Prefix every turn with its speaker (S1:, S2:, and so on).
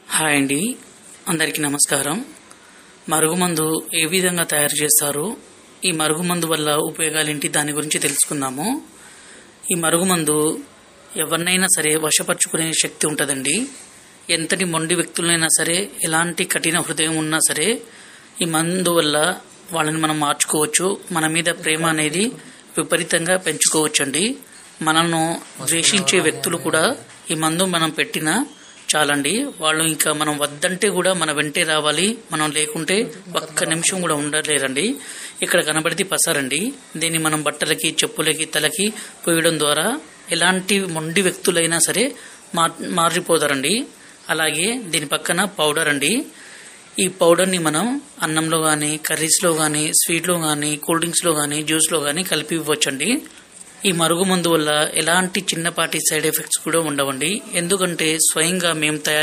S1: Hi అండి, అందరికీ నమస్కారం. మరుగుమందు ఏ విధంగా తయారు చేస్తారు, ఈ మరుగుమందు వల్ల ఉపయోగాలేంటి, దాని గురించి తెలుసుకుందాము. ఈ మరుగుమందు ఎవరినైనా సరే వశపరుచుకునే శక్తి ఉంటుందండి. ఎంతటి మొండి వ్యక్తులైనా సరే, ఎలాంటి కఠిన హృదయం ఉన్నా సరే, ఈ మందు వల్ల వాళ్ళని మనం మార్చుకోవచ్చు. మన మీద ప్రేమ అనేది విపరీతంగా పెంచుకోవచ్చండి. మనల్ని ద్వేషించే వ్యక్తులు కూడా ఈ మందు మనం పెట్టినా చాలండి, వాళ్ళు ఇంకా మనం వద్దంటే కూడా మన వెంటే రావాలి. మనం లేకుంటే ఒక్క నిమిషం కూడా ఉండలేరండి. ఇక్కడ కనబడితే పసారండి. దీన్ని మనం బట్టలకి, చెప్పులకి, తలకి పోయడం ద్వారా ఎలాంటి మొండి వ్యక్తులైనా సరే మారిపోతారండి. అలాగే దీని పక్కన పౌడర్ అండి. ఈ పౌడర్ని మనం అన్నంలో కానీ, కర్రీస్లో కానీ, స్వీట్లో కానీ, కూల్ డ్రింక్స్లో కానీ, జ్యూస్లో కానీ కలిపి ఇవ్వచ్చండి. ఈ మరుగుమందు వల్ల ఎలాంటి చిన్నపాటి సైడ్ ఎఫెక్ట్స్ కూడా ఉండవండి. ఎందుకంటే స్వయంగా మేము తయారు